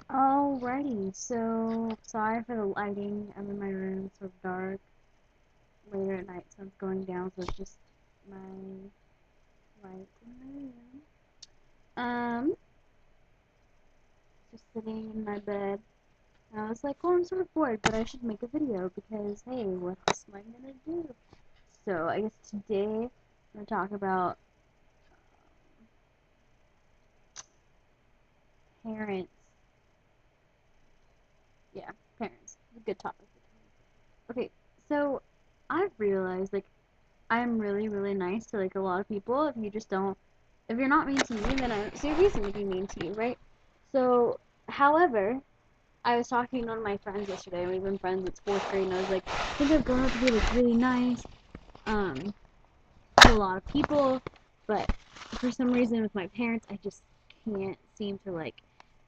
Alrighty, so sorry for the lighting. I'm in my room, so it's dark. Later at night, sun's going down, so it's just my light in my room. Just sitting in my bed. And I was like, well, I'm sort of bored, but I should make a video because, hey, what else am I gonna do? So I guess today I'm gonna talk about parents. Yeah, parents. It's a good topic. Okay, so I've realized like I'm really, really nice to like a lot of people. If you're not mean to me, then I don't see a reason to be mean to you, right? So, however, I was talking to one of my friends yesterday, and we've been friends since fourth grade, and I was like, I think I've grown up to be like really nice, um, to a lot of people, but for some reason with my parents, I just can't seem to like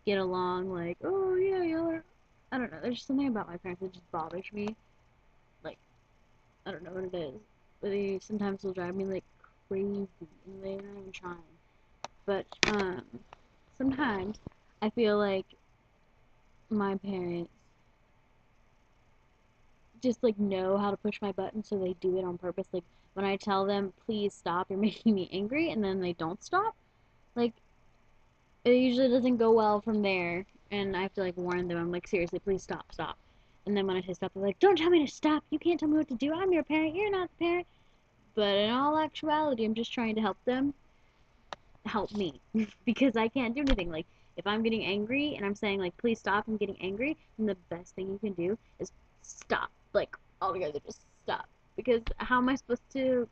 get along. Like, oh yeah, you're, I don't know. There's just something about my parents that just bothers me. Like, I don't know what it is. But they sometimes will drive me like crazy, and they're not even trying. But sometimes I feel like my parents just like know how to push my button, so they do it on purpose. Like when I tell them, "Please stop, you're making me angry," and then they don't stop. Like it usually doesn't go well from there, and I have to like warn them. I'm like, seriously, please stop, stop. And then when I say stop, they're like, "Don't tell me to stop. You can't tell me what to do. I'm your parent. You're not the parent." But in all actuality, I'm just trying to help them help me because I can't do anything. Like if I'm getting angry and I'm saying like please stop, I'm getting angry, then the best thing you can do is stop. Like altogether, just stop. Because how am I supposed to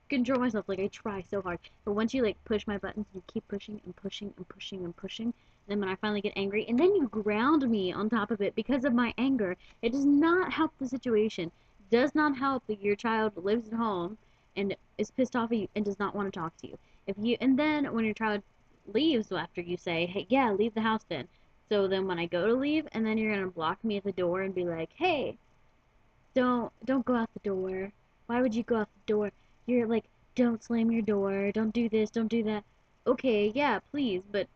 control myself? Like I try so hard, but once you like push my buttons, you keep pushing and pushing and pushing and pushing. Then when I finally get angry, and then you ground me on top of it because of my anger, it does not help the situation. It does not help that your child lives at home and is pissed off at you and does not want to talk to you. If you and then when your child leaves after you say, "Hey, yeah, leave the house then." So then when I go to leave, and then you're gonna block me at the door and be like, "Hey, don't go out the door. Why would you go out the door? You're like, don't slam your door. Don't do this. Don't do that." Okay, yeah, please, but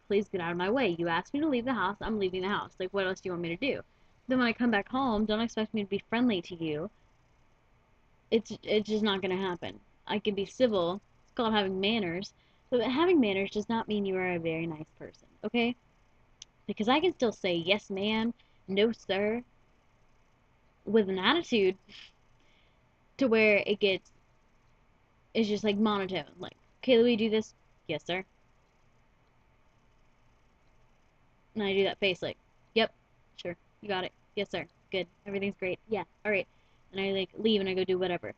please get out of my way. You asked me to leave the house. I'm leaving the house. Like, what else do you want me to do? Then when I come back home, don't expect me to be friendly to you. It's just not gonna happen. I can be civil. It's called having manners. But having manners does not mean you are a very nice person, okay? Because I can still say yes, ma'am, no, sir, with an attitude to where it's just like monotone. Like, okay, let me do this. Yes, sir. And I do that face like, yep, sure, you got it. Yes, sir. Good. Everything's great. Yeah, all right. And I like leave and I go do whatever.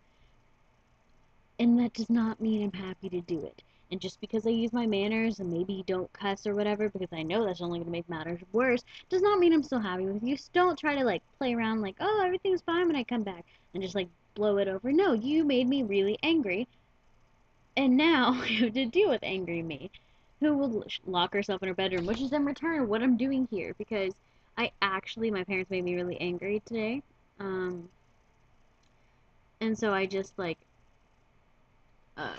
And that does not mean I'm happy to do it. And just because I use my manners and maybe don't cuss or whatever, because I know that's only going to make matters worse, does not mean I'm still happy with you. So don't try to like play around like, oh, everything's fine when I come back, and just like blow it over. No, you made me really angry, and now you have to deal with angry me, who will lock herself in her bedroom, which is in return what I'm doing here because my parents made me really angry today. Um, and so I just like uh,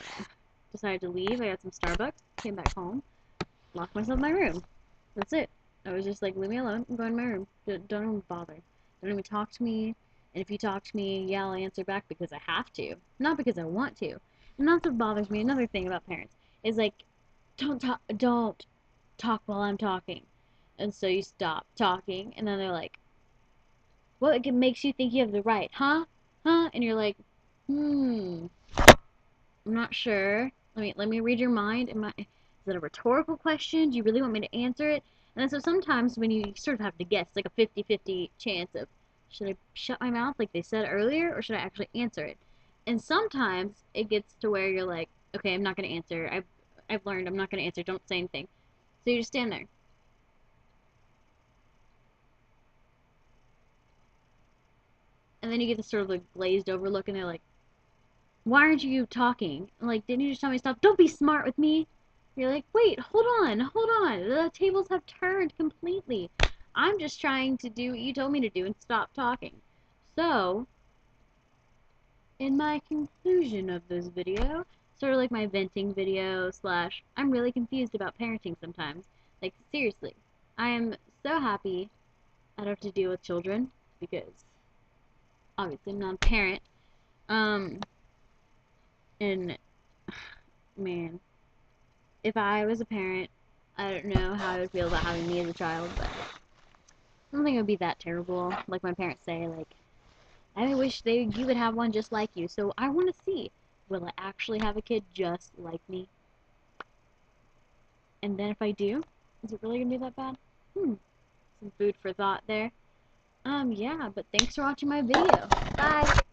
decided to leave. I got some Starbucks, came back home, locked myself in my room. That's it. I was just like, leave me alone. I'm going to my room. Don't even bother. Don't even talk to me. And if you talk to me, yeah, I'll answer back because I have to, not because I want to. And that's what bothers me. Another thing about parents is like, don't talk while I'm talking. And so you stop talking, and then they're like, what makes you think you have the right, huh? Huh? And you're like, hmm, I'm not sure. Let me read your mind. Is it a rhetorical question? Do you really want me to answer it? And then so sometimes when you sort of have to guess, like a 50-50 chance of should I shut my mouth like they said earlier or should I actually answer it? And sometimes it gets to where you're like, okay, I'm not going to answer. I've learned I'm not going to answer. Don't say anything. So you just stand there. And then you get this sort of like glazed over look and they're like, why aren't you talking? Like, didn't you just tell me to stop? Don't be smart with me. You're like, wait, hold on. The tables have turned completely. I'm just trying to do what you told me to do and stop talking. So, in my conclusion of this video, sort of like my venting video slash, I'm really confused about parenting sometimes. Like, seriously. I am so happy I don't have to deal with children because obviously I'm not a parent. Um, and man, if I was a parent, I don't know how I would feel about having me as a child, but I don't think it would be that terrible. Like my parents say, like, I wish you would have one just like you. So I want to see, will I actually have a kid just like me? And then if I do, is it really gonna be that bad? Some food for thought there. Yeah, but thanks for watching my video. Bye!